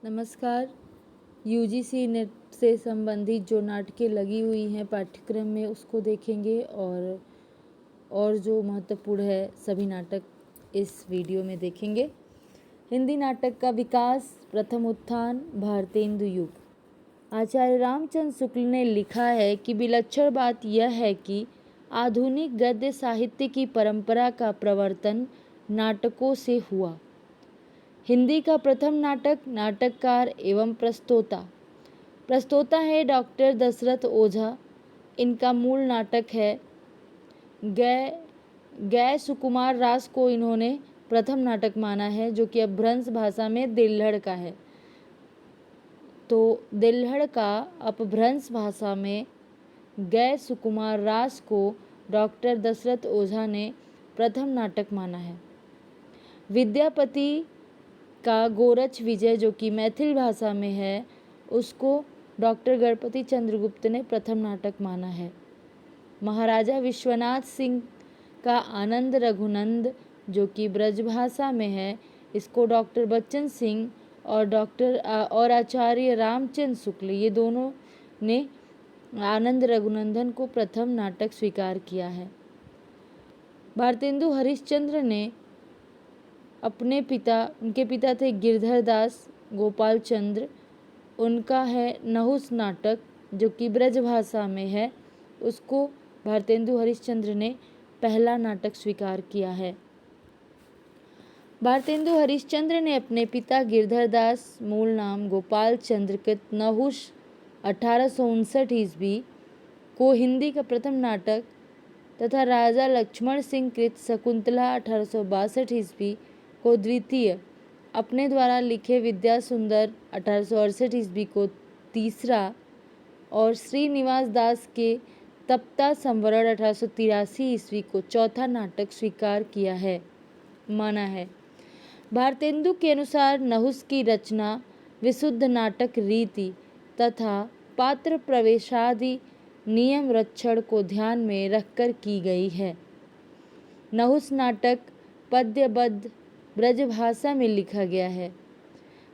नमस्कार। UGC net से संबंधित जो नाटकें लगी हुई हैं पाठ्यक्रम में उसको देखेंगे और जो महत्वपूर्ण है सभी नाटक इस वीडियो में देखेंगे। हिंदी नाटक का विकास, प्रथम उत्थान, भारतेंदु युग। आचार्य रामचंद्र शुक्ल ने लिखा है कि विलक्षण बात यह है कि आधुनिक गद्य साहित्य की परंपरा का प्रवर्तन नाटकों से हुआ। हिंदी का प्रथम नाटक नाटककार एवं प्रस्तोता है डॉक्टर दशरथ ओझा। इनका मूल नाटक है गै सुकुमार रास को इन्होंने प्रथम नाटक माना है, जो कि अपभ्रंश भाषा में दिल्हड़ का है। तो दिल्हड़ का अपभ्रंश भाषा में गै सुकुमार रास को डॉक्टर दशरथ ओझा ने प्रथम नाटक माना है। विद्यापति का गोरच विजय, जो कि मैथिल भाषा में है, उसको डॉक्टर गणपति चंद्रगुप्त ने प्रथम नाटक माना है। महाराजा विश्वनाथ सिंह का आनंद रघुनंद, जो कि ब्रजभाषा में है, इसको डॉक्टर बच्चन सिंह और आचार्य रामचंद्र शुक्ल, ये दोनों ने आनंद रघुनंदन को प्रथम नाटक स्वीकार किया है। भारतेंदु हरिश्चंद्र ने उनके पिता थे गिरधर दास गोपाल चंद्र। उनका है नहुस नाटक, जो कि ब्रजभाषा में है, उसको भारतेंदु हरिश्चंद्र ने पहला नाटक स्वीकार किया है। भारतेंदु हरिश्चंद्र ने अपने पिता गिरधर दास मूल नाम गोपाल चंद्र कृत नहुस 1859 ईस्वी को हिंदी का प्रथम नाटक तथा राजा लक्ष्मण सिंह कृत शकुंतला 1862 ईस्वी को द्वितीय, अपने द्वारा लिखे विद्या सुंदर 1868 ईस्वी को तीसरा और श्रीनिवास दास के तप्ता संवरण 1883 ईस्वी को चौथा नाटक स्वीकार किया है माना है। भारतेंदु के अनुसार नहुस की रचना विशुद्ध नाटक रीति तथा पात्र प्रवेशादि नियम रक्षण को ध्यान में रखकर की गई है। नहुस नाटक पद्यबद्ध ब्रजभाषा में लिखा गया है।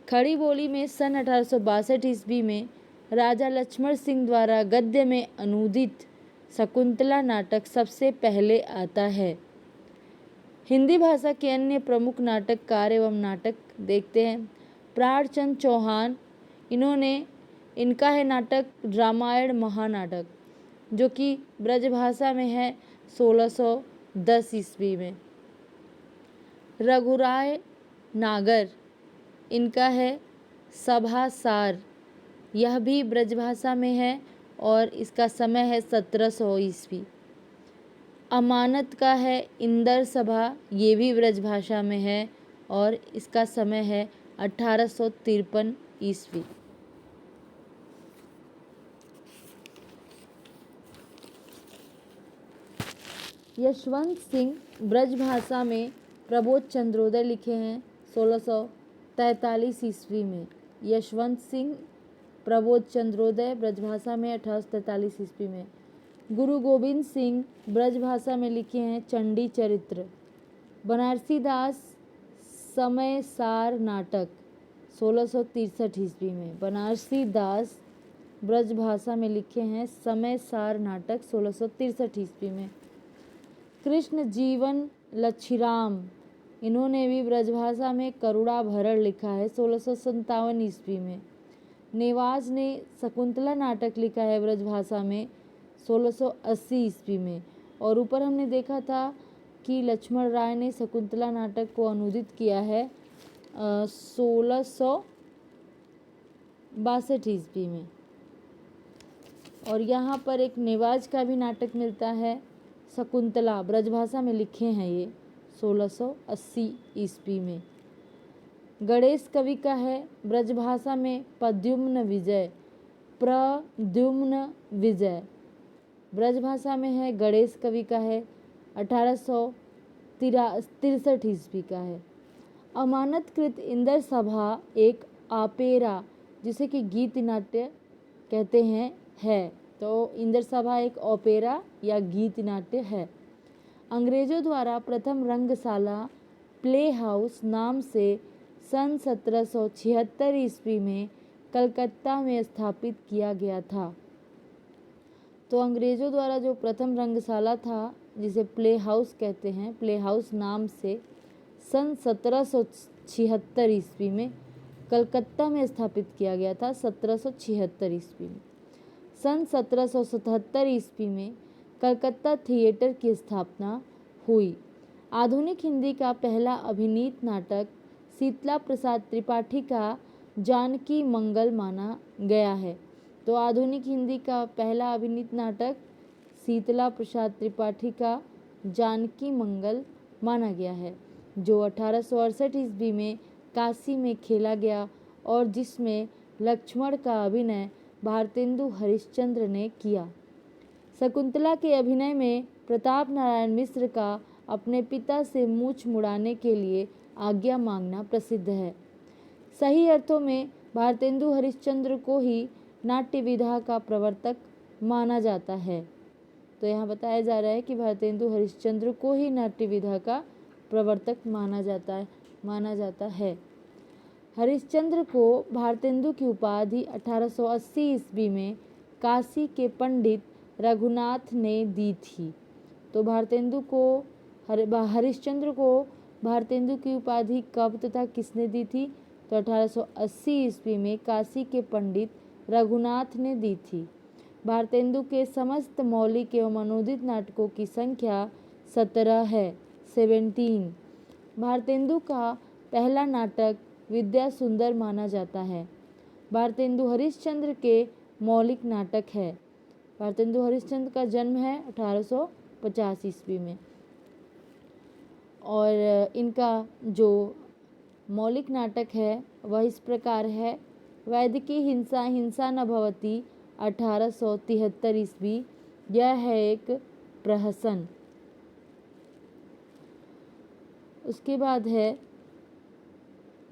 खड़ी बोली में सन 1862 ईस्वी में राजा लक्ष्मण सिंह द्वारा गद्य में अनुदित शकुंतला नाटक सबसे पहले आता है। हिंदी भाषा के अन्य प्रमुख नाटककार एवं नाटक देखते हैं। प्राणचंद चौहान, इनका है नाटक रामायण महानाटक, जो कि ब्रजभाषा में है 1610 ईस्वी में। रघुराय नागर, इनका है सभासार, यह भी ब्रजभाषा में है और इसका समय है 1700 ईस्वी। अमानत का है इंदर सभा, ये भी ब्रजभाषा में है और इसका समय है 1853 ईस्वी। यशवंत सिंह ब्रजभाषा में प्रबोध चंद्रोदय लिखे हैं 1643 ईस्वी में। यशवंत सिंह प्रबोध चंद्रोदय ब्रजभाषा में 1843 ईस्वी में। गुरु गोविंद सिंह ब्रजभाषा में लिखे हैं चंडी चरित्र। बनारसी दास समय सार नाटक 1663 ईस्वी में। बनारसी दास ब्रजभाषा में लिखे हैं समय सार नाटक 1663 ईस्वी में। कृष्ण जीवन लच्छीराम, इन्होंने भी ब्रजभाषा में करुणा भरण लिखा है 1657 ईस्वी में। नेवाज ने शकुंतला नाटक लिखा है ब्रजभाषा में 1680 ईस्वी में। और ऊपर हमने देखा था कि लक्ष्मण राय ने शकुंतला नाटक को अनुदित किया है 1662 ईस्वी में। और यहाँ पर एक नेवाज का भी नाटक मिलता है शकुंतला, ब्रजभाषा में लिखे हैं ये 1680 ईस्वी में। गणेश कवि का है ब्रजभाषा में प्रद्युम्न विजय, ब्रजभाषा में है गणेश कवि का है 1863 ईस्वी का है। अमानतकृत इंदर सभा एक आपेरा, जिसे कि गीत नाट्य कहते हैं, है। तो इंदर सभा एक ओपेरा या गीत नाट्य है। अंग्रेजों द्वारा प्रथम रंगशाला प्ले हाउस नाम से सन 1776 ईस्वी में कलकत्ता में स्थापित किया गया था। तो अंग्रेज़ों द्वारा जो प्रथम रंगशाला था, जिसे प्ले हाउस कहते हैं, प्ले हाउस नाम से सन 1776 ईस्वी में कलकत्ता में स्थापित किया गया था। 1776 ईस्वी में। सन 1777 ईस्वी में कलकत्ता थिएटर की स्थापना हुई। आधुनिक हिंदी का पहला अभिनीत नाटक शीतला प्रसाद त्रिपाठी का जानकी मंगल माना गया है। तो आधुनिक हिंदी का पहला अभिनीत नाटक शीतला प्रसाद त्रिपाठी का जानकी मंगल माना गया है, जो 1868 ईस्वी में काशी में खेला गया और जिसमें लक्ष्मण का अभिनय भारतेंदु हरिश्चंद्र ने किया। शकुंतला के अभिनय में प्रताप नारायण मिश्र का अपने पिता से मूछ मुड़ाने के लिए आज्ञा मांगना प्रसिद्ध है। सही अर्थों में भारतेंदु हरिश्चंद्र को ही नाट्य विधा का प्रवर्तक माना जाता है। तो यहाँ बताया जा रहा है कि भारतेंदु हरिश्चंद्र को ही नाट्य विधा का प्रवर्तक माना जाता है। हरिश्चंद्र को भारतेंदु की उपाधि 1880 ईस्वी में काशी के पंडित रघुनाथ ने दी थी। तो हरिश्चंद्र को भारतेंदु की उपाधि कब तथा किसने दी थी? तो 1880 ईस्वी में काशी के पंडित रघुनाथ ने दी थी। भारतेंदु के समस्त मौलिक एवं अनूदित नाटकों की संख्या 17 है, 17। भारतेंदु का पहला नाटक विद्या सुंदर माना जाता है। भारतेंदु हरिश्चंद्र के मौलिक नाटक है। भारतेंदु हरिश्चंद्र का जन्म है 1850 ईस्वी में और इनका जो मौलिक नाटक है वह इस प्रकार है। वैदिकी हिंसा हिंसा न भवति 1873 ईस्वी, यह है एक प्रहसन। उसके बाद है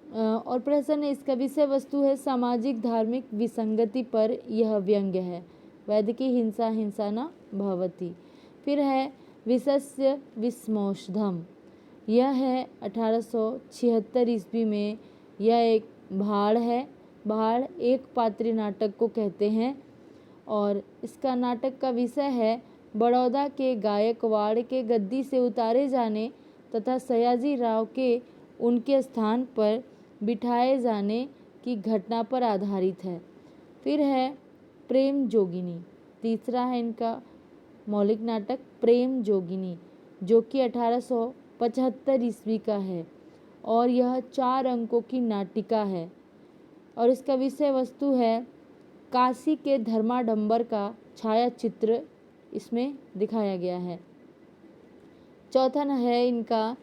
और प्रहसन है, इसका विषय वस्तु है सामाजिक धार्मिक विसंगति पर यह व्यंग्य है। वैदिकी हिंसा हिंसा न भवति। फिर है विषस्य विस्मोषधम, यह है 1876 ईस्वी में। यह एक भाड़ है। भाड़ एक पात्री नाटक को कहते हैं और इसका नाटक का विषय है बड़ौदा के गायकवाड़ के गद्दी से उतारे जाने तथा सयाजी राव के उनके स्थान पर बिठाए जाने की घटना पर आधारित है। फिर है प्रेम जोगिनी, तीसरा है इनका मौलिक नाटक प्रेम जोगिनी, जो कि 1875 ईस्वी का है और यह 4 अंकों की नाटिका है और इसका विषय वस्तु है काशी के धर्माडंबर का छाया चित्र इसमें दिखाया गया है। चौथा है इनका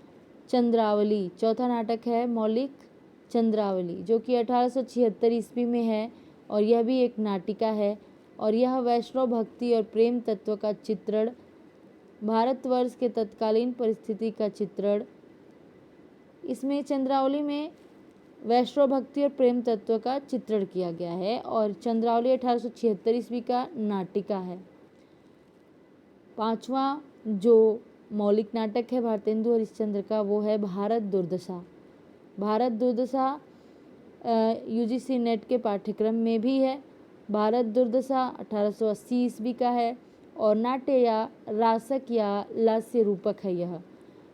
चंद्रावली, चौथा नाटक है मौलिक चंद्रावली, जो कि 1876 ईस्वी में है और यह भी एक नाटिका है और यह वैष्णव भक्ति और प्रेम तत्व का चित्रण, भारतवर्ष के तत्कालीन परिस्थिति का चित्रण। इसमें चंद्रावली में वैष्णव भक्ति और प्रेम तत्व का चित्रण किया गया है और चंद्रावली 1876 ईस्वी का नाटिका है। पांचवा जो मौलिक नाटक है भारतेंदु हरिश्चंद्र का वो है भारत दुर्दशा। भारत दुर्दशा यूजीसी नेट के पाठ्यक्रम में भी है। भारत दुर्दशा 1880 ईस्वी का है और नाट्य या रासक या लास्य रूपक है। यह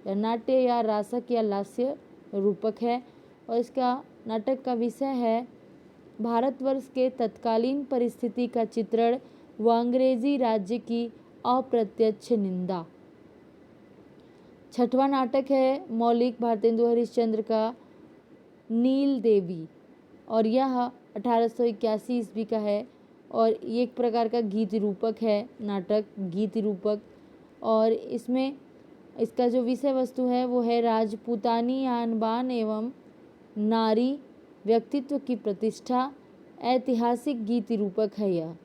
नाट्य या रासक या लास्य रूपक है और इसका नाटक का विषय है भारतवर्ष के तत्कालीन परिस्थिति का चित्रण व अंग्रेजी राज्य की अप्रत्यक्ष निंदा। छठवां नाटक है मौलिक भारतेंदु हरिश्चंद्र का नील देवी और यह 1881 ईस्वी का है और ये एक प्रकार का गीत रूपक है, नाटक गीत रूपक। और इसमें इसका जो विषय वस्तु है वो है राजपूतानी आन बान एवं नारी व्यक्तित्व की प्रतिष्ठा। ऐतिहासिक गीत रूपक है। यह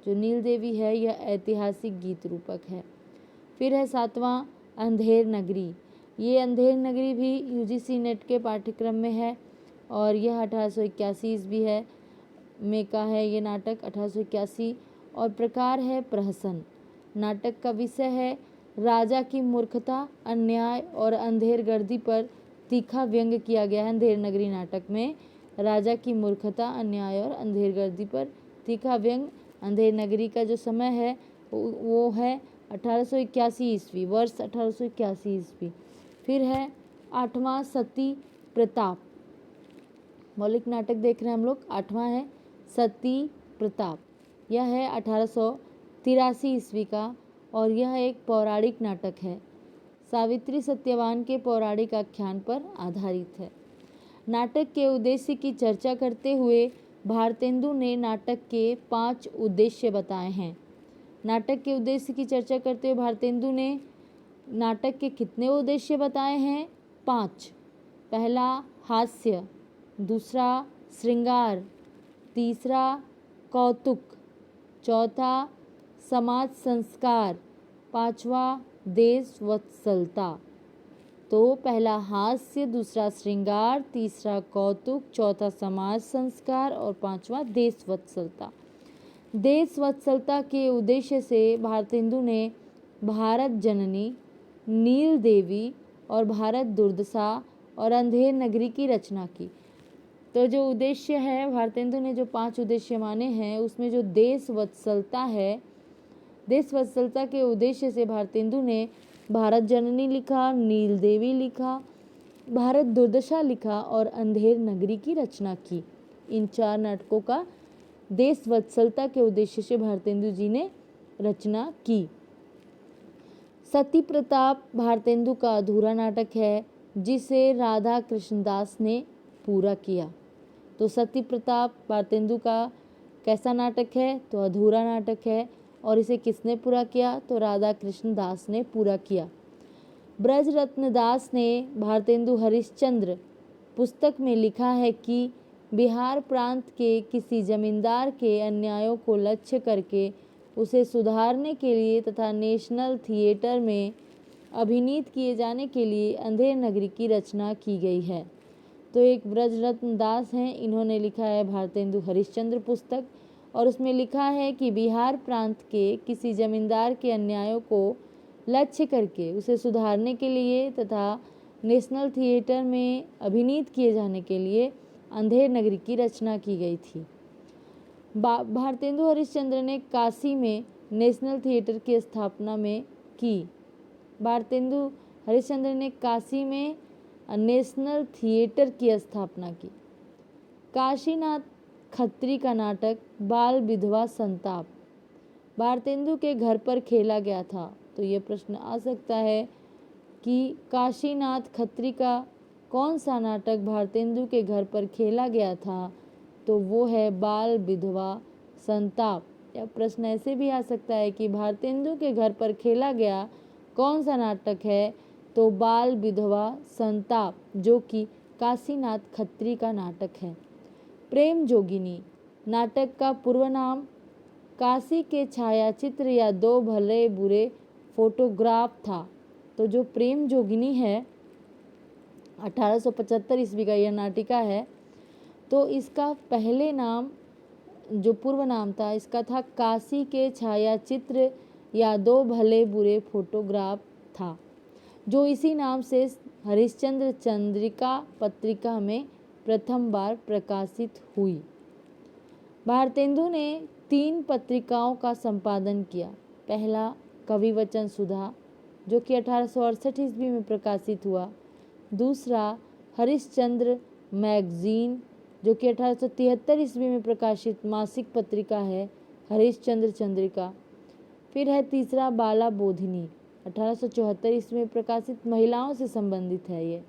जो नील देवी है यह ऐतिहासिक गीत रूपक है। फिर है सातवां अंधेर नगरी। ये अंधेर नगरी भी यूजीसी नेट के पाठ्यक्रम में है और यह 1881 ईस्वी है में का है ये नाटक 1881 और प्रकार है प्रहसन। नाटक का विषय है राजा की मूर्खता, अन्याय और अंधेर गर्दी पर तीखा व्यंग किया गया है अंधेर नगरी नाटक में। राजा की मूर्खता, अन्याय और अंधेरगर्दी पर तीखा व्यंग। अंधेर नगरी का जो समय है वो है 1881 ईस्वी, वर्ष 1881 ईस्वी। फिर है 8वां सती प्रताप। मौलिक नाटक देख रहे हैं हम लोग। 8वां है सती प्रताप। यह है 1883 ईस्वी का और यह एक पौराणिक नाटक है। सावित्री सत्यवान के पौराणिक आख्यान पर आधारित है। नाटक के उद्देश्य की चर्चा करते हुए भारतेंदु ने नाटक के 5 उद्देश्य बताए हैं। नाटक के उद्देश्य की चर्चा करते हुए भारतेंदु ने नाटक के कितने उद्देश्य बताए हैं? 5। पहला हास्य, दूसरा श्रृंगार, तीसरा कौतुक, चौथा समाज संस्कार, 5वां देश वत्सलता। तो पहला हास्य, दूसरा श्रृंगार, तीसरा कौतुक, चौथा समाज संस्कार और 5वां देश वत्सलता। देश वत्सलता के उद्देश्य से भारतेंदु ने भारत जननी, नील देवी और भारत दुर्दशा और अंधेर नगरी की रचना की। तो जो उद्देश्य है, भारतेंदु ने जो 5 उद्देश्य माने हैं उसमें जो देश वत्सलता है, देश वत्सलता के उद्देश्य से भारतेंदु ने भारत जननी लिखा, नील देवी लिखा, भारत दुर्दशा लिखा और अंधेर नगरी की रचना की। इन 4 नाटकों का देश वत्सलता के उद्देश्य से भारतेंदु जी ने रचना की। सती प्रताप भारतेंदु का अधूरा नाटक है जिसे राधा कृष्णदास ने पूरा किया। तो सती प्रताप भारतेंदु का कैसा नाटक है? तो अधूरा नाटक है। और इसे किसने पूरा किया? तो राधा कृष्ण दास ने पूरा किया। ब्रजरत्न दास ने भारतेंदु हरिश्चंद्र पुस्तक में लिखा है कि बिहार प्रांत के किसी जमींदार के अन्यायों को लक्ष्य करके उसे सुधारने के लिए तथा नेशनल थिएटर में अभिनीत किए जाने के लिए अंधेर नगरी की रचना की गई है। तो एक ब्रजरत्न दास हैं, इन्होंने लिखा है भारतेंदु हरिश्चंद्र पुस्तक और उसमें लिखा है कि बिहार प्रांत के किसी जमींदार के अन्यायों को लक्ष्य करके उसे सुधारने के लिए तथा नेशनल थिएटर में अभिनीत किए जाने के लिए अंधेर नगरी की रचना की गई थी। भारतेंदु हरिश्चंद्र ने काशी में नेशनल थिएटर की स्थापना में की। भारतेंदु हरिश्चंद्र ने काशी में नेशनल थिएटर की स्थापना की। काशीनाथ खत्री का नाटक बाल विधवा संताप भारतेंदु के घर पर खेला गया था। तो ये प्रश्न आ सकता है कि काशीनाथ खत्री का कौन सा नाटक भारतेंदु के घर पर खेला गया था? तो वो है बाल विधवा संताप। या प्रश्न ऐसे भी आ सकता है कि भारतेंदु के घर पर खेला गया कौन सा नाटक है? तो बाल विधवा संताप, जो कि काशीनाथ खत्री का नाटक है। प्रेम जोगिनी नाटक का पूर्व नाम काशी के छायाचित्र या 2 भले बुरे फोटोग्राफ था। तो जो प्रेम जोगिनी है 1875 ईस्वी का यह नाटिका है। तो इसका पहले नाम जो पूर्व नाम था इसका था काशी के छायाचित्र या 2 भले बुरे फोटोग्राफ था, जो इसी नाम से हरिश्चंद्र चंद्रिका पत्रिका में प्रथम बार प्रकाशित हुई। भारतेंदु ने 3 पत्रिकाओं का संपादन किया। पहला कविवचन सुधा जो कि 1868 ईस्वी में प्रकाशित हुआ। दूसरा हरिश्चंद्र मैगजीन जो कि 1873 ईस्वी में प्रकाशित मासिक पत्रिका है हरिश्चंद्र चंद्रिका। फिर है तीसरा बाला बोधिनी 1874 ईस्वी में प्रकाशित, महिलाओं से संबंधित है ये।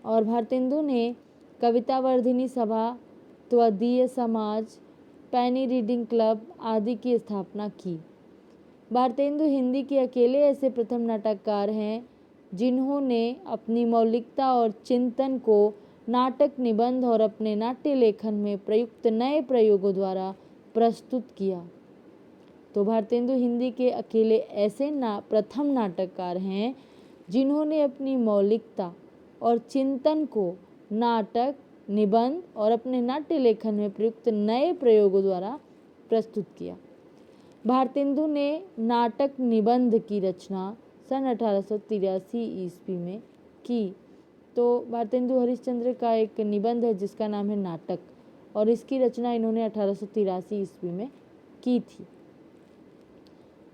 और भारतेंदु ने कविता वर्धिनी सभा, त्वदीय समाज, पैनी रीडिंग क्लब आदि की स्थापना की। भारतेंदु हिंदी के अकेले ऐसे प्रथम नाटककार हैं जिन्होंने अपनी मौलिकता और चिंतन को नाटक, निबंध और अपने नाट्य लेखन में प्रयुक्त नए प्रयोगों द्वारा प्रस्तुत किया। तो भारतेंदु हिंदी के अकेले ऐसे प्रथम नाटककार हैं जिन्होंने अपनी मौलिकता और चिंतन को नाटक, निबंध और अपने नाट्य लेखन में प्रयुक्त नए प्रयोगों द्वारा प्रस्तुत किया। भारतेंदु ने नाटक निबंध की रचना सन 1883 ईस्वी में की। तो भारतेंदु हरिश्चंद्र का एक निबंध है जिसका नाम है नाटक, और इसकी रचना इन्होंने 1883 ईस्वी में की थी।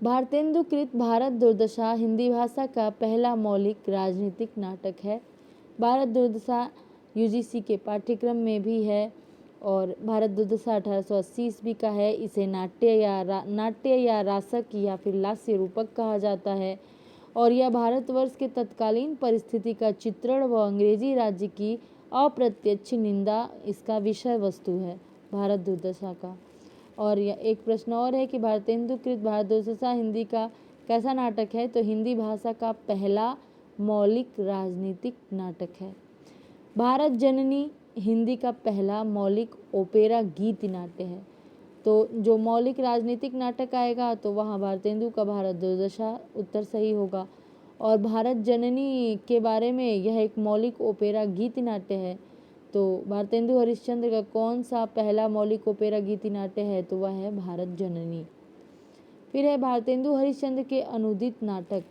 भारतेंदु कृत भारत दुर्दशा हिंदी भाषा का पहला मौलिक राजनीतिक नाटक है। भारत दुर्दशा यूजीसी के पाठ्यक्रम में भी है और भारत दुर्दशा 1880 ईस्वी का है। इसे नाट्य या रासक या फिर लास्य रूपक कहा जाता है और यह भारतवर्ष के तत्कालीन परिस्थिति का चित्रण व अंग्रेजी राज्य की अप्रत्यक्ष निंदा इसका विषय वस्तु है भारत दुर्दशा का। और यह एक प्रश्न और है कि भारतेंदु कृत भारत दुर्दशा हिंदी का कैसा नाटक है, तो हिंदी भाषा का पहला मौलिक राजनीतिक नाटक है। भारत जननी हिंदी का पहला मौलिक ओपेरा गीत नाट्य है। तो जो मौलिक राजनीतिक नाटक आएगा तो वहाँ भारतेंदु का भारत दुर्दशा उत्तर सही होगा। और भारत जननी के बारे में यह एक मौलिक ओपेरा गीत नाट्य है। तो भारतेंदु हरिश्चंद्र का कौन सा पहला मौलिक ओपेरा गीत नाट्य है, तो वह है भारत जननी। फिर है भारतेंदु हरिश्चंद्र के अनुदित नाटक,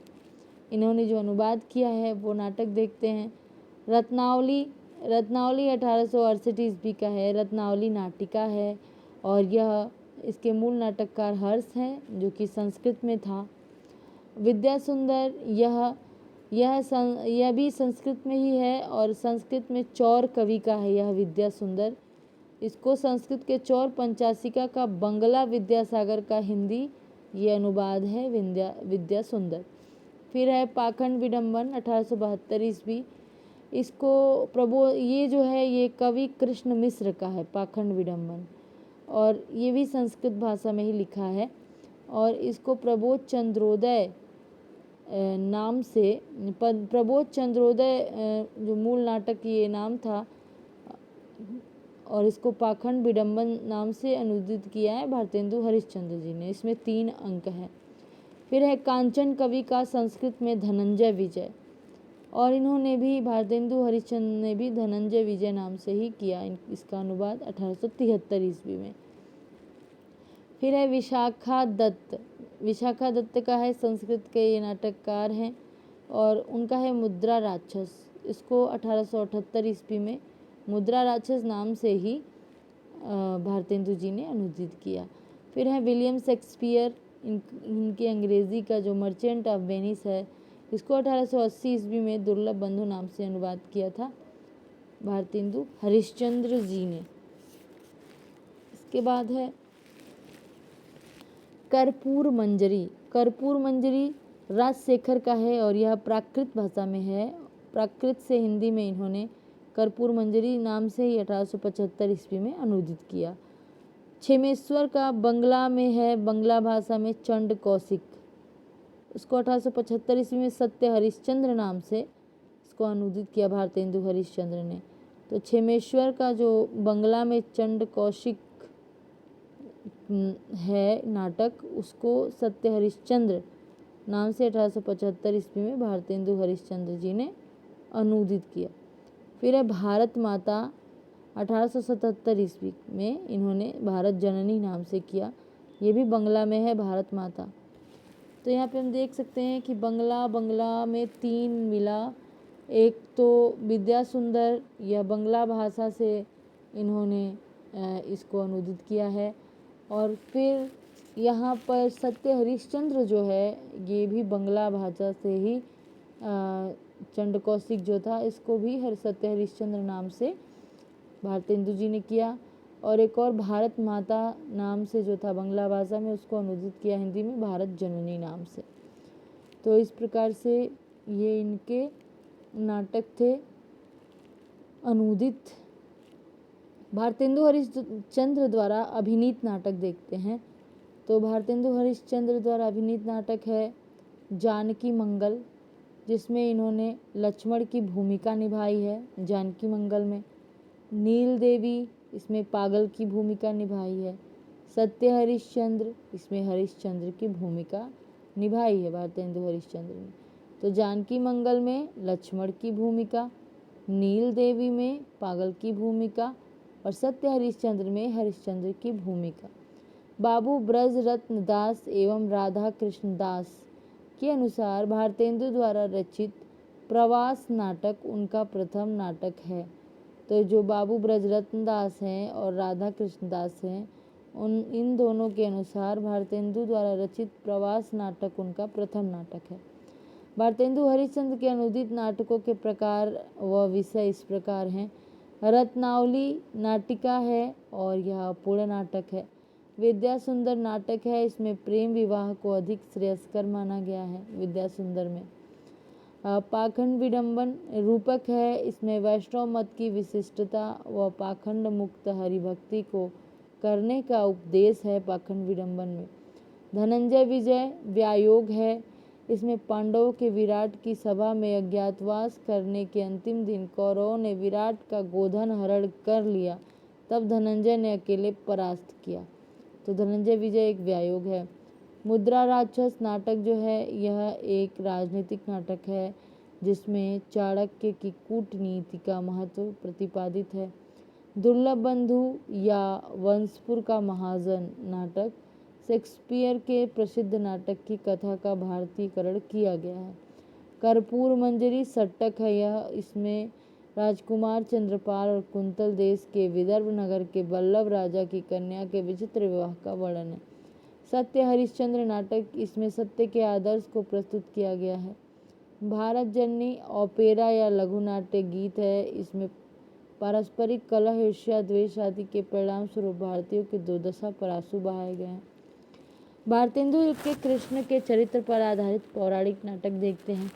इन्होंने जो अनुवाद किया है वो नाटक देखते हैं। रत्नावली 1868 ईस्वी का है। रत्नावली नाटिका है और यह इसके मूल नाटककार हर्ष हैं जो कि संस्कृत में था। विद्यासुंदर यह भी संस्कृत में ही है और संस्कृत में चौर कवि का है यह विद्यासुंदर। इसको संस्कृत के चौर पंचाशिका का बंगला विद्यासागर का हिंदी ये अनुवाद है विद्यासुंदर। फिर है पाखंड विडम्बन 1872 ईस्वी। इसको ये जो है ये कवि कृष्ण मिश्र का है पाखंड विडम्बन, और ये भी संस्कृत भाषा में ही लिखा है। और इसको प्रबोध चंद्रोदय नाम से प्रबोध चंद्रोदय जो मूल नाटक ये नाम था, और इसको पाखंड विडम्बन नाम से अनुदित किया है भारतेंदु हरिश्चंद्र जी ने। इसमें 3 अंक हैं। फिर है कांचन कवि का संस्कृत में धनंजय विजय, और इन्होंने भी भारतेंदु हरिश्चंद्र ने भी धनंजय विजय नाम से ही किया इसका अनुवाद 1873 ईस्वी में। फिर है विशाखा दत्त का है संस्कृत के ये नाटककार हैं और उनका है मुद्रा राक्षस। इसको 1878 ईस्वी में मुद्रा राक्षस नाम से ही भारतेंदु जी ने अनुदित किया। फिर है विलियम शेक्सपियर, इनके अंग्रेजी का जो मर्चेंट ऑफ वेनिस है, इसको 1880 ईस्वी में दुर्लभ बंधु नाम से अनुवाद किया था भारतेंदु हरिश्चंद्र जी ने। इसके बाद है कर्पूर मंजरी राजशेखर का है और यह प्राकृत भाषा में है। प्राकृत से हिंदी में इन्होंने कर्पूर मंजरी नाम से ही 1875 ईस्वी में अनुदित किया। क्षेमेश्वर का बंगला में है, बंगला भाषा में चंड कौशिक, उसको 1875 ईस्वी में सत्य हरिश्चंद्र नाम से इसको अनुदित किया भारतेंदु हरिश्चंद्र ने। तो क्षेमेश्वर का जो बंगला में चंड कौशिक है नाटक, उसको सत्य हरिश्चंद्र नाम से 1875 ईस्वी में भारतेंदु हरिश्चंद्र जी ने अनुदित किया। फिर है भारत माता 1877 ईस्वी में इन्होंने भारत जननी नाम से किया, ये भी बंगला में है भारत माता। तो यहाँ पे हम देख सकते हैं कि बंगला में 3 मिला। एक तो विद्यासुंदर या बंगला भाषा से इन्होंने इसको अनुदित किया है, और फिर यहाँ पर सत्य हरिश्चंद्र जो है ये भी बंगला भाषा से ही चंड कौशिक जो था इसको भी सत्य हरिश्चंद्र नाम से भारतेंदु जी ने किया। और एक और भारत माता नाम से जो था बंगला भाषा में, उसको अनुदित किया हिंदी में भारत जननी नाम से। तो इस प्रकार से ये इनके नाटक थे अनुदित। भारतेंदु हरिश्चंद्र द्वारा अभिनीत नाटक देखते हैं। तो भारतेंदु हरिश्चंद्र द्वारा अभिनीत नाटक है जानकी मंगल, जिसमें इन्होंने लक्ष्मण की भूमिका निभाई है जानकी मंगल में। नील देवी, इसमें पागल की भूमिका निभाई है। सत्य हरिश्चंद्र, इसमें हरिश्चंद्र की भूमिका निभाई है भारतेंदु हरिश्चंद्र ने। तो जानकी मंगल में लक्ष्मण की भूमिका, नील देवी में पागल की भूमिका और सत्य हरिश्चंद्र में हरिश्चंद्र की भूमिका। बाबू ब्रज रत्न दास एवं राधा कृष्ण दास के अनुसार भारतेंदु द्वारा रचित प्रवास नाटक उनका प्रथम नाटक है। तो जो बाबू ब्रजरत्न दास हैं और राधा कृष्ण दास हैं, इन दोनों के अनुसार भारतेंदु द्वारा रचित प्रवास नाटक उनका प्रथम नाटक है। भारतेंदु हरिश्चंद्र के अनुदित नाटकों के प्रकार व विषय इस प्रकार हैं। रत्नावली नाटिका है और यह पूर्ण नाटक है। विद्या सुंदर नाटक है, इसमें प्रेम विवाह को अधिक श्रेयस्कर माना गया है। विद्या सुंदर में पाखंड विडंबन रूपक है, इसमें वैष्णव मत की विशिष्टता व पाखंड मुक्त हरिभक्ति को करने का उपदेश है। पाखंड विडंबन में धनंजय विजय व्यायोग है, इसमें पांडवों के विराट की सभा में अज्ञातवास करने के अंतिम दिन कौरवों ने विराट का गोधन हरण कर लिया, तब धनंजय ने अकेले परास्त किया। तो धनंजय विजय एक व्यायोग है। मुद्रा राक्षस नाटक जो है यह एक राजनीतिक नाटक है, जिसमें चाणक्य की कूटनीति का महत्व प्रतिपादित है। दुर्लभ बंधु या वंशपुर का महाजन नाटक शेक्सपियर के प्रसिद्ध नाटक की कथा का भारतीयकरण किया गया है। कर्पूर मंजरी सट्टक है यह, इसमें राजकुमार चंद्रपाल और कुंतल देश के विदर्भ नगर के बल्लभ राजा की कन्या के विचित्र विवाह का वर्णन है। सत्य हरिश्चंद्र नाटक, इसमें सत्य के आदर्श को प्रस्तुत किया गया है। भारत जननी ओपेरा या लघु नाट्य गीत है, इसमें पारस्परिक कलह ईर्ष्या द्वेष आदि के परिणाम स्वरूप भारतीयों की दुर्दशा पर आंसू बहाए गए हैं। भारतेंदु युग के कृष्ण के चरित्र पर आधारित पौराणिक नाटक देखते हैं।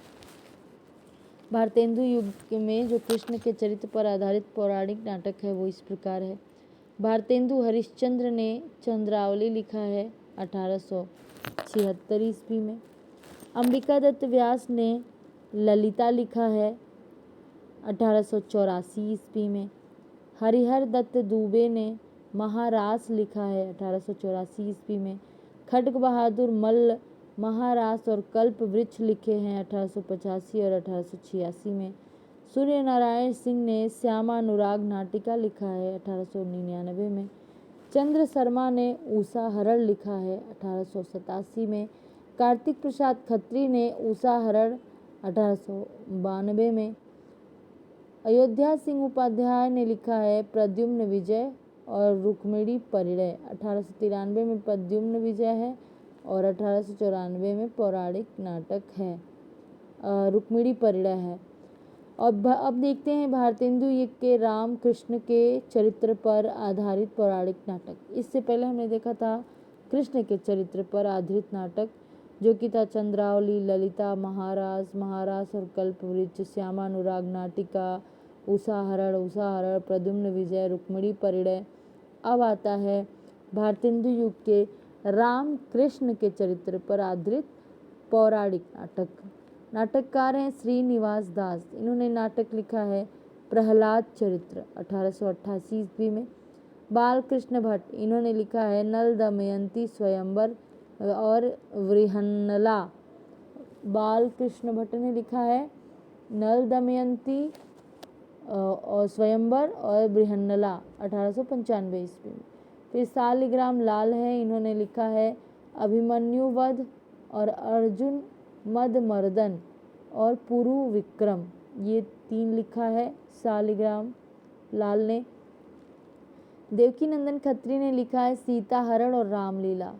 भारतेंदु युग में जो कृष्ण के चरित्र पर आधारित पौराणिक नाटक है वो इस प्रकार है। भारतेंदु हरिश्चंद्र ने चंद्रावली लिखा है 1876 ईस्वी में। अंबिका दत्त व्यास ने ललिता लिखा है 1884 ईस्वी में। हरिहर दत्त दुबे ने महारास लिखा है 1884 ईस्वी में। खड्ग बहादुर मल्ल महारास और कल्प वृक्ष लिखे हैं 1885 और 1886 में। सूर्य नारायण सिंह ने श्यामानुराग नाटिका लिखा है 1899 में। चंद्र शर्मा ने उषा हरण लिखा है 1887 में। कार्तिक प्रसाद खत्री ने उषा हरण 1892 में। अयोध्या सिंह उपाध्याय ने लिखा है प्रद्युम्न विजय और रुक्मिणी परिणय। 1893 में प्रद्युम्न विजय है और 1894 में पौराणिक नाटक है रुक्मिणी परिणय है। अब देखते हैं भारतेंदु युग के राम कृष्ण के चरित्र पर आधारित पौराणिक नाटक। इससे पहले हमने देखा था कृष्ण के चरित्र पर आधारित नाटक, जो कि था चंद्रावली, ललिता, महारास और कल्पवृक्ष, श्यामानुराग नाटिका, उषा हरण, प्रद्युम्न विजय, रुक्मिणी परिणय। अब आता है भारतेंदु युग के राम कृष्ण के चरित्र पर आधारित पौराणिक नाटक। नाटककार हैं श्रीनिवास दास, इन्होंने नाटक लिखा है प्रहलाद चरित्र 1888 ईस्वी में। बालकृष्ण भट्ट, इन्होंने लिखा है नल दमयंती स्वयंवर और वृहन्नला। बालकृष्ण भट्ट ने लिखा है नल दमयंती और स्वयंवर और बृहन्नला 1895 ईस्वी में। फिर शालिग्राम लाल है, इन्होंने लिखा है अभिमन्यु वध और अर्जुन मद मर्दन और पुरु विक्रम, ये 3 लिखा है शालिग्राम लाल ने। देवकी नंदन खत्री ने लिखा है सीता हरण और रामलीला।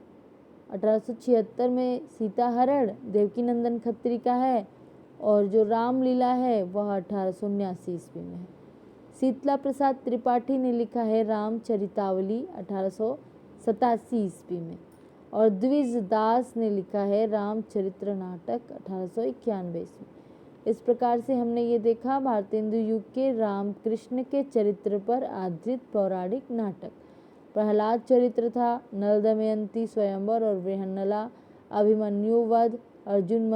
1876 में सीता हरण देवकी नंदन खत्री का है और जो रामलीला है वह 1879 ईस्वी में है। शीतला प्रसाद त्रिपाठी ने लिखा है रामचरितावली 1887 ईस्वी में और द्विज दास ने लिखा है रामचरित्र नाटक 1891 ईस्वी। इस प्रकार से हमने ये देखा भारतेंदु युग के राम कृष्ण के चरित्र पर आधारित पौराणिक नाटक। प्रहलाद चरित्र था, नल दमयंती स्वयंवर और वृहन्नला, अभिमन्यु वध, अर्जुन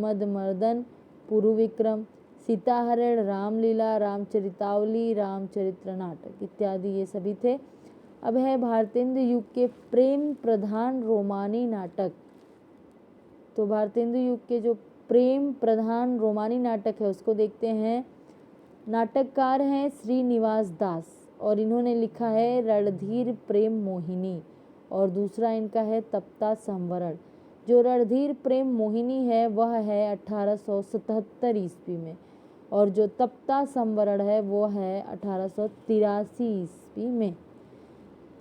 मद मर्दन, पुरु विक्रम, सीता हरण, रामलीला, रामचरितावली, रामचरित्र नाटक इत्यादि ये सभी थे। अब है भारतेंदु युग के प्रेम प्रधान रोमानी नाटक। तो भारतेंदु युग के जो प्रेम प्रधान रोमानी नाटक है उसको देखते हैं। नाटककार हैं श्रीनिवास दास और इन्होंने लिखा है रणधीर प्रेम मोहिनी और दूसरा इनका है तप्ता संवरण। जो रणधीर प्रेम मोहिनी है वह है 1877 ईस्वी में, और जो तप्ता संवरण है वो है 1883 ईस्वी में।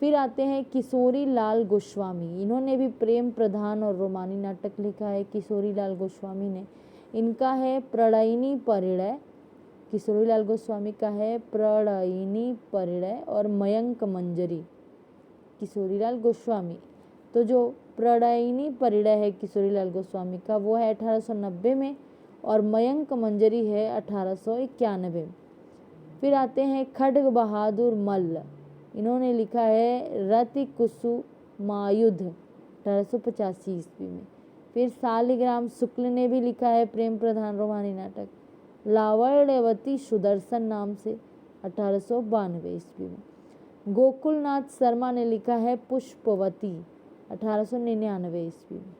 फिर आते हैं किशोरी लाल गोस्वामी। इन्होंने भी प्रेम प्रधान और रोमानी नाटक लिखा है। किशोरी लाल गोस्वामी ने, इनका है प्रणयिनी परिणय। किशोरी लाल गोस्वामी का है प्रणयिनी परिणय और मयंक मंजरी। किशोरी लाल गोस्वामी, तो जो प्रणयिनी परिणय है किशोरी लाल गोस्वामी का वो है 1890 में, और मयंक मंजरी है 1891 में। फिर आते हैं खड्ग बहादुर मल्ल। इन्होंने लिखा है रति कुसुमायुध 1885 ईस्वी में। फिर शालिग्राम शुक्ल ने भी लिखा है प्रेम प्रधान रोमानी नाटक लावण्यवती सुदर्शन नाम से 1892 ईस्वी में। गोकुलनाथ शर्मा ने लिखा है पुष्पवती 1899 ईस्वी में।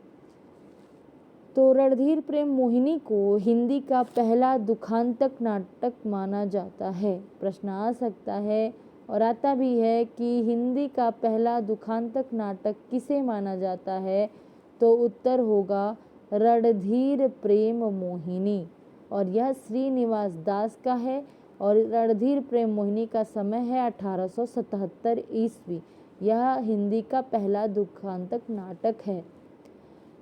तो रणधीर प्रेम मोहिनी को हिंदी का पहला दुखांतक नाटक माना जाता है। प्रश्न आ सकता है और आता भी है कि हिंदी का पहला दुखांतक नाटक किसे माना जाता है, तो उत्तर होगा रणधीर प्रेम मोहिनी, और यह श्रीनिवास दास का है। और रणधीर प्रेम मोहिनी का समय है 1877 ईस्वी। यह हिंदी का पहला दुखांतक नाटक है।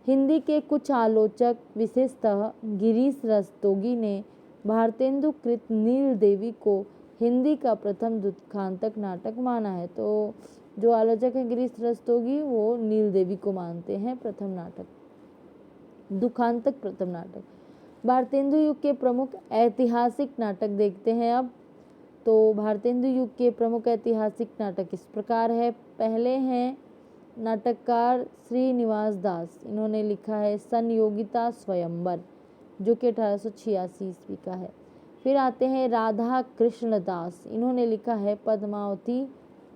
हिंदी के कुछ आलोचक, विशेषतः गिरीश रस्तोगी ने भारतेंदु कृत नील देवी को हिंदी का प्रथम दुखांतक नाटक माना है। तो जो आलोचक हैं गिरीश रस्तोगी, वो नील देवी को मानते हैं प्रथम नाटक, दुखांतक प्रथम नाटक। भारतेंदु युग के प्रमुख ऐतिहासिक नाटक देखते हैं अब। तो भारतेंदु युग के प्रमुख ऐतिहासिक नाटक इस प्रकार है। पहले हैं नाटककार श्रीनिवास दास। इन्होंने लिखा है संयोगिता स्वयंवर, जो कि 1886 ईस्वी का है। फिर आते हैं राधा कृष्ण दास। इन्होंने लिखा है पद्मावती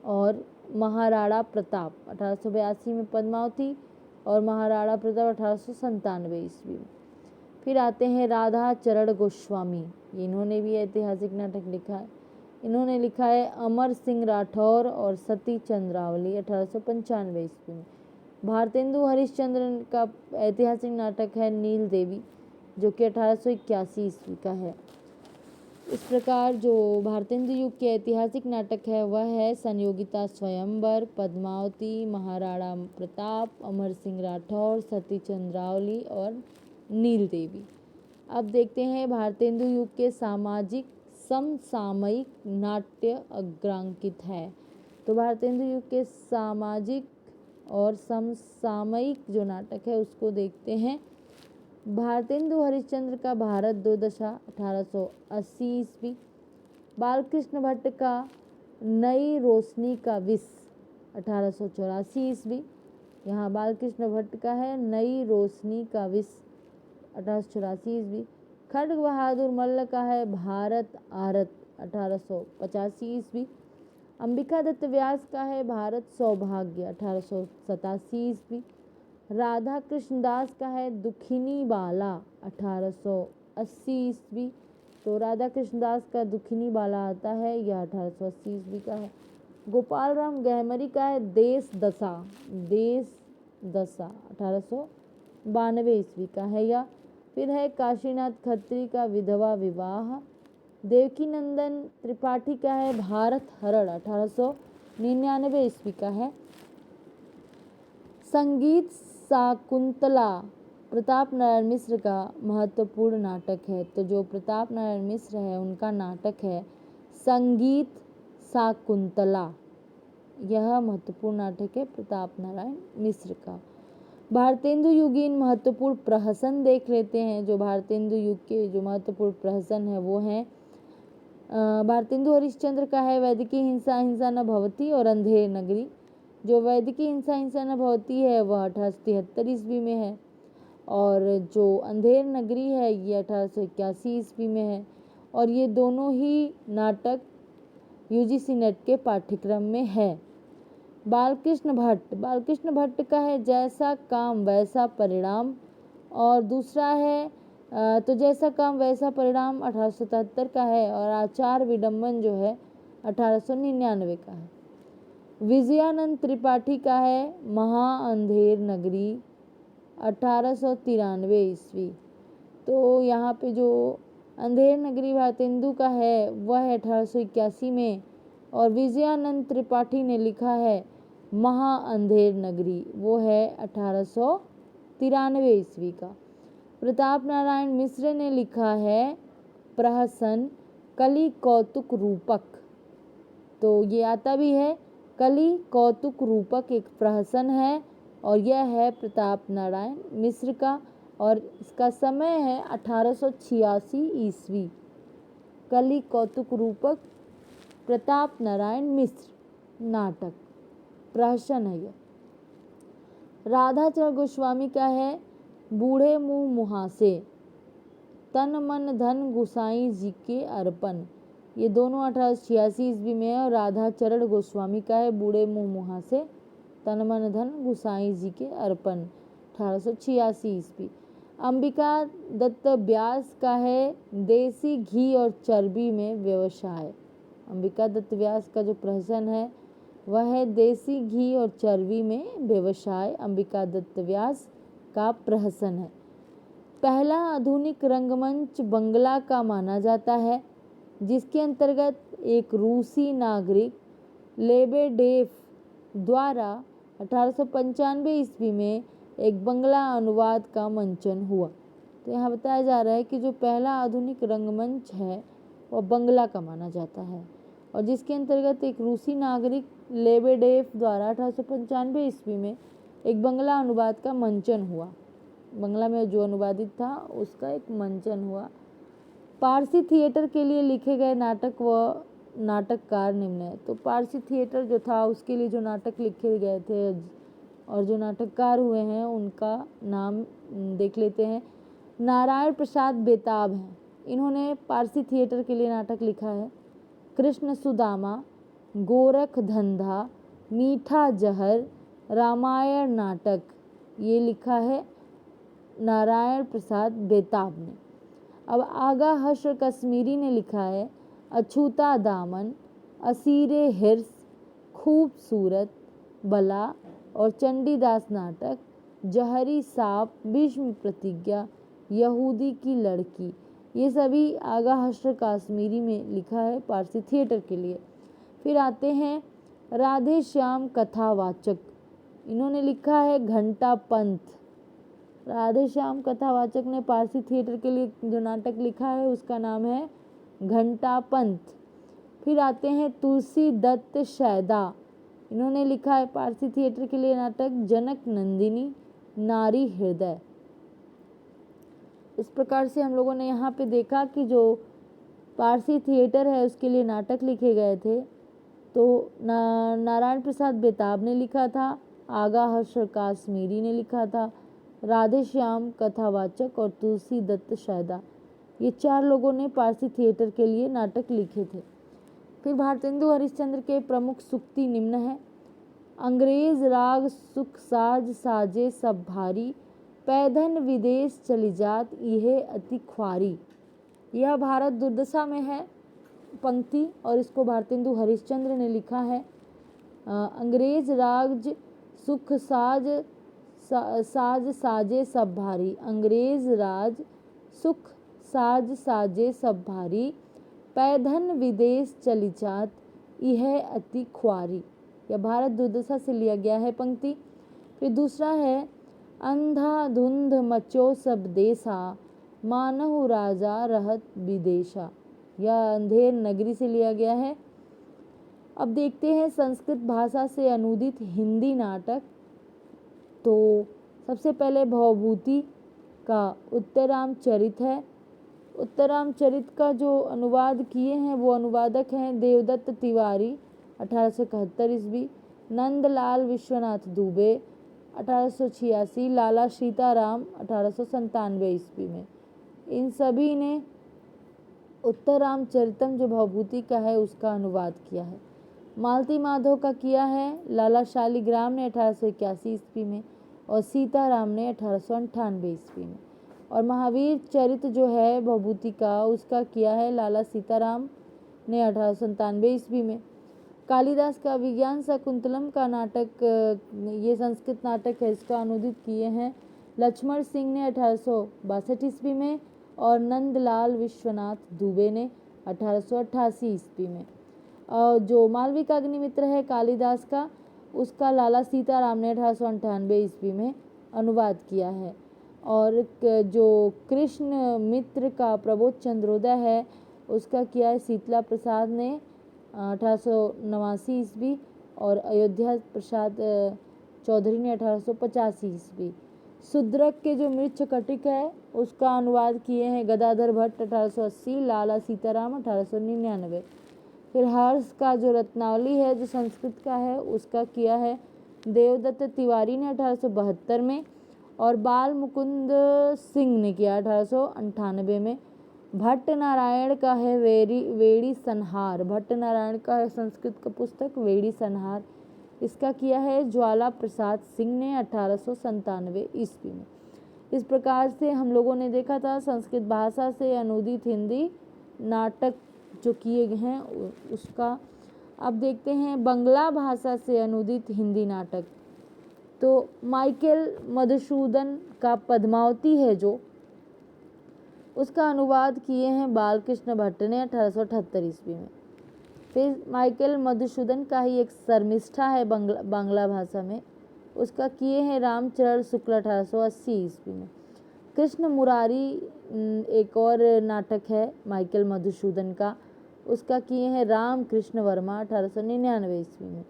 और महाराणा प्रताप 1882 में, पद्मावती और महाराणा प्रताप 1897 ईस्वी में। फिर आते हैं राधा चरण गोस्वामी। इन्होंने भी ऐतिहासिक नाटक लिखा है। इन्होंने लिखा है अमर सिंह राठौर और सती चंद्रावली 1895 ईस्वी में। भारतेंदु हरिश्चंद्र का ऐतिहासिक नाटक है नील देवी, जो कि 1881 ईस्वी का है। इस प्रकार जो भारतेंदु युग के ऐतिहासिक नाटक है वह है संयोगिता स्वयंवर, पद्मावती, महाराणा प्रताप, अमर सिंह राठौर, सती चंद्रावली और नील देवी। अब देखते हैं भारतेंदु युग के सामाजिक समसामयिक नाट्य अग्रांकित है। तो भारतेंदु युग के सामाजिक और समसामयिक जो नाटक है उसको देखते हैं। भारतेंदु हरिश्चंद्र का भारत दो दशा 1880 ईस्वी। बालकृष्ण भट्ट का नई रोशनी का विष 1884 ईस्वी। यहाँ बालकृष्ण भट्ट का है नई रोशनी का विष 1884 ईस्वी। खड्ग बहादुर मल्ल का है भारत आरत 1885 ईस्वी। अंबिका दत्त व्यास का है भारत सौभाग्य 1887 ईस्वी। राधा कृष्ण दास का है दुखिनी बाला 1880 ईस्वी। तो राधा कृष्ण दास का दुखिनी बाला आता है, यह 1880 ईस्वी का है। गोपाल राम गहमरी का है देश दशा 1892 ईस्वी का है यह। फिर है काशीनाथ खत्री का विधवा विवाह। देवकी नंदन त्रिपाठी का है भारत हरण 1899 ईस्वी का है। संगीत शाकुंतला प्रताप नारायण मिश्र का महत्वपूर्ण नाटक है। तो जो प्रताप नारायण मिश्र है उनका नाटक है संगीत शाकुंतला, यह महत्वपूर्ण नाटक है प्रताप नारायण मिश्र का। भारतेंदु युगीन महत्वपूर्ण प्रहसन देख लेते हैं। जो भारतेंदु युग के जो महत्वपूर्ण प्रहसन है वो हैं भारतेंदु हरिश्चंद्र का है वैदिकी हिंसा हिंसा न भवती और अंधेर नगरी। जो वैदिकी हिंसा हिंसा न भवती है वह 1873 ईस्वी में है, और जो अंधेर नगरी है ये 1881 ईस्वी में है। और ये दोनों ही नाटक यूजीसी नेट के पाठ्यक्रम में है। बालकृष्ण भट्ट का है जैसा काम वैसा परिणाम, और दूसरा है तो जैसा काम वैसा परिणाम 1877 का है, और आचार विडम्बन जो है 1899 का है। विजयानंद त्रिपाठी का है महा अंधेर नगरी 1893 ईस्वी। तो यहाँ पे जो अंधेर नगरी भारतेंदु का है वह है 1881 में, और विजयानंद त्रिपाठी ने लिखा है महा अंधेर नगरी, वो है 1893 ईस्वी का। प्रताप नारायण मिश्र ने लिखा है प्रहसन कलि कौतुक रूपक। तो ये आता भी है, कलि कौतुक रूपक एक प्रहसन है और यह है प्रताप नारायण मिश्र का, और इसका समय है 1886 ईस्वी। कलि कौतुक रूपक प्रताप नारायण मिश्र नाटक प्रहसन है यह। राधाचरण गोस्वामी का है बूढ़े मुँह मुहासे, तन मन धन गुसाई जी के अर्पण। ये दोनों 1886 ईस्वी में है, और राधाचरण गोस्वामी का है बूढ़े मुँह मुहासे, तन मन धन गुसाई जी के अर्पण 1886 ईस्वी। अंबिका दत्त व्यास का है देसी घी और चर्बी में व्यवसाय। अंबिका दत्त व्यास का जो प्रहसन है वह है देसी घी और चर्बी में व्यवसाय, अंबिका दत्त व्यास का प्रहसन है। पहला आधुनिक रंगमंच बंगला का माना जाता है, जिसके अंतर्गत एक रूसी नागरिक लेबेडेव द्वारा 1895 ईस्वी में एक बंगला अनुवाद का मंचन हुआ। तो यहाँ बताया जा रहा है कि जो पहला आधुनिक रंगमंच है वह बंगला का माना जाता है, और जिसके अंतर्गत एक रूसी नागरिक लेबेडेव द्वारा 1895 ईस्वी में एक बंगला अनुवाद का मंचन हुआ। बंगला में जो अनुवादित था उसका एक मंचन हुआ। पारसी थिएटर के लिए लिखे गए नाटक व नाटककार निम्न है। तो पारसी थिएटर जो था उसके लिए जो नाटक लिखे गए थे और जो नाटककार हुए हैं उनका नाम देख लेते हैं। नारायण प्रसाद बेताब हैं, इन्होंने पारसी थिएटर के लिए नाटक लिखा है। कृष्ण सुदामा, गोरख धंधा, मीठा जहर, रामायण नाटक, ये लिखा है नारायण प्रसाद बेताब ने। अब आगा हश्र कश्मीरी ने लिखा है अछूता दामन, असीरे हिर्स, खूबसूरत, बला और चंडीदास नाटक, जहरी सांप, भीष्म प्रतिज्ञा, यहूदी की लड़की, ये सभी आगा हश्र कश्मीरी में लिखा है पारसी थिएटर के लिए। फिर आते हैं राधे श्याम कथावाचक, इन्होंने लिखा है घंटा पंथ। राधे श्याम कथावाचक ने पारसी थिएटर के लिए जो नाटक लिखा है उसका नाम है घंटा पंथ। फिर आते हैं तुलसी दत्त शैदा, इन्होंने लिखा है पारसी थिएटर के लिए नाटक जनक नंदिनी, नारी हृदय। इस प्रकार से हम लोगों ने यहाँ पे देखा कि जो पारसी थिएटर है उसके लिए नाटक लिखे गए थे। तो नारायण प्रसाद बेताब ने लिखा था, आगा हश्र कश्मीरी ने लिखा था, राधे श्याम कथावाचक और तुलसी दत्त शैदा, ये 4 लोगों ने पारसी थिएटर के लिए नाटक लिखे थे। फिर भारतेंदु हरिश्चंद्र के प्रमुख सूक्ति निम्न है। अंग्रेज राग सुख साज साजे सब भारी, पैधन विदेश चली जात इहे अति ख्वारी। यह भारत दुर्दशा में है पंक्ति, और इसको भारतेंदु हरिश्चंद्र ने लिखा है। अंग्रेज राज सुख साज साजे सब भारी, अंग्रेज राज सुख साज साजे सब भारी, पैधन विदेश चली जात यह अति ख्वारी। यह भारत दुर्दशा से लिया गया है पंक्ति। फिर दूसरा है अंधा धुंध मचो सब देशा, मानहु राजा रहत विदेशा, यह अंधेर नगरी से लिया गया है। अब देखते हैं संस्कृत भाषा से अनुदित हिंदी नाटक। तो सबसे पहले भवभूति का उत्तराम चरित है। उत्तराम चरित का जो अनुवाद किए हैं वो अनुवादक हैं देवदत्त तिवारी 1871 ईस्वी, नंदलाल विश्वनाथ दुबे 1886, लाला सीताराम 1897 ईस्वी में। इन सभी ने उत्तराम चरितम जो भवभूति का है उसका अनुवाद किया है। मालती माधव का किया है लाला शालिग्राम ने 1881 ईस्वी में, और सीताराम ने 1898 ईस्वी में। और महावीर चरित जो है भवभूति का उसका किया है लाला सीताराम ने 1897 ईस्वी में। कालिदास का विज्ञान शकुंतलम का नाटक, ये संस्कृत नाटक है, इसका अनुदित किए हैं लक्ष्मण सिंह ने 1862 ईस्वी में और नंदलाल विश्वनाथ दुबे ने 1888 ईस्वी में। जो मालविका का अग्निमित्र है कालिदास का, उसका लाला सीताराम ने 1898 ईस्वी में अनुवाद किया है। और जो कृष्ण मित्र का प्रबोध चंद्रोदय है, उसका किया है शीतला प्रसाद ने 1889 ईस्वी, और अयोध्या प्रसाद चौधरी ने 1885 ईस्वी। शूद्रक के जो मृच्छकटिक है, उसका अनुवाद किए हैं गदाधर भट्ट 1880, लाला सीताराम 1899। फिर हर्ष का जो रत्नावली है, जो संस्कृत का है, उसका किया है देवदत्त तिवारी ने 1872 में, और बाल मुकुंद सिंह ने किया 1898 में। भट्ट नारायण का है वेड़ी संहार, भट्ट नारायण का है संस्कृत का पुस्तक वेड़ी संहार, इसका किया है ज्वाला प्रसाद सिंह ने 1897 ईस्वी में। इस प्रकार से हम लोगों ने देखा था संस्कृत भाषा से अनुदित हिंदी नाटक जो किए गए हैं उसका। अब देखते हैं बंगला भाषा से अनुदित हिंदी नाटक। तो माइकल मधुसूदन का पद्मावती है जो, उसका अनुवाद किए हैं बालकृष्ण भट्ट ने 1878 ईस्वी में। फिर माइकल मधुसूदन का ही एक शर्मिष्ठा है बांग्ला भाषा में, उसका किए हैं रामचरण शुक्ल 1880 ईस्वी में। कृष्ण मुरारी एक और नाटक है माइकल मधुसूदन का, उसका किए हैं राम कृष्ण वर्मा 1899 ईस्वी में।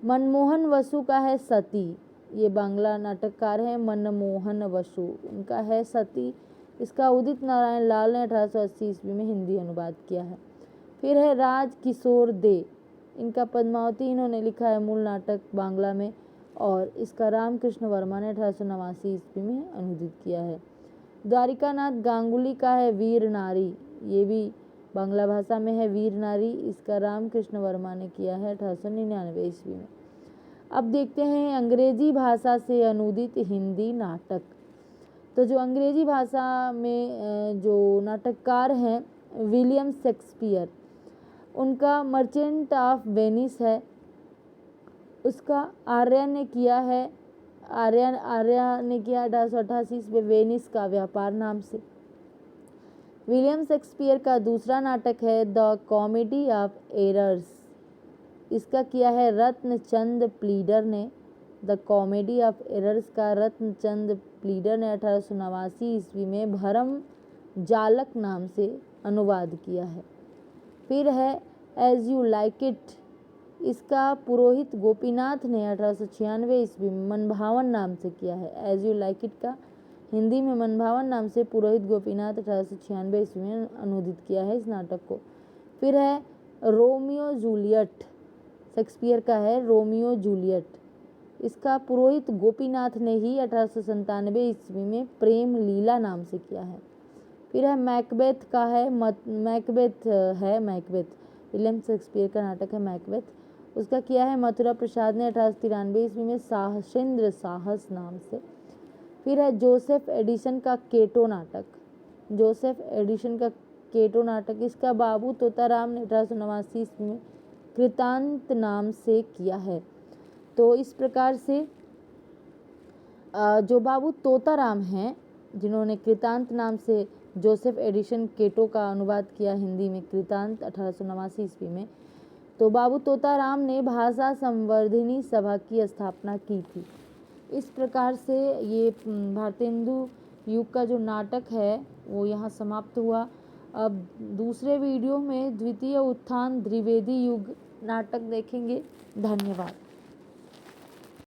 मनमोहन वसु का है सती, ये बांग्ला नाटककार हैं मनमोहन वसु, उनका है सती, इसका उदित नारायण लाल ने 1880 ईस्वी में हिंदी अनुवाद किया है। फिर है राज किशोर दे, इनका पद्मावती इन्होंने लिखा है मूल नाटक बांग्ला में, और इसका रामकृष्ण वर्मा ने 1889 ईस्वी में अनुदित किया है। द्वारिकानाथ गांगुली का है वीर नारी, ये भी बांग्ला भाषा में है वीर नारी, इसका रामकृष्ण वर्मा ने किया है 1899 ईस्वी में। अब देखते हैं अंग्रेजी भाषा से अनुदित हिंदी नाटक। तो जो अंग्रेजी भाषा में जो नाटककार हैं विलियम शेक्सपियर, उनका मर्चेंट ऑफ वेनिस है, उसका आर्या ने किया है 1888 में वेनिस का व्यापार नाम से। विलियम शेक्सपियर का दूसरा नाटक है द कॉमेडी ऑफ एरर्स, इसका किया है रत्नचंद प्लीडर ने। द कॉमेडी ऑफ एरर्स का रत्नचंद प्लीडर ने 1889 ईस्वी में भरम जालक नाम से अनुवाद किया है। फिर है एज यू लाइक इट, इसका पुरोहित गोपीनाथ ने 1896 ईस्वी में मनभावन नाम से किया है। एज यू लाइक इट का हिंदी में मनभावन नाम से पुरोहित गोपीनाथ 1896 ईस्वी में अनुदित किया है इस नाटक को। फिर है रोमियो जूलियट, शेक्सपियर का है रोमियो जूलियट, इसका पुरोहित गोपीनाथ ने ही 1897 ईस्वी में प्रेम लीला नाम से किया है। फिर है मैकबेथ का है मैकबेथ विलियम शेक्सपियर का नाटक है मैकबेथ, उसका किया है मथुरा प्रसाद ने 1893 ईस्वी में साहसेंद्र साहस नाम से। फिर है जोसेफ एडिसन का केटो नाटक, जोसेफ एडिसन का केटो नाटक, इसका बाबू तोताराम ने 1889 ईस्वी में कृतांत नाम से किया है। तो इस प्रकार से जो बाबू तोताराम हैं, जिन्होंने कृतांत नाम से जोसेफ एडिसन केटो का अनुवाद किया हिंदी में कृतांत 1889 ईस्वी में, तो बाबू तोताराम ने भाषा संवर्धिनी सभा की स्थापना की थी। इस प्रकार से ये भारतेंदु युग का जो नाटक है वो यहाँ समाप्त हुआ। अब दूसरे वीडियो में द्वितीय उत्थान द्विवेदी युग नाटक देखेंगे। धन्यवाद।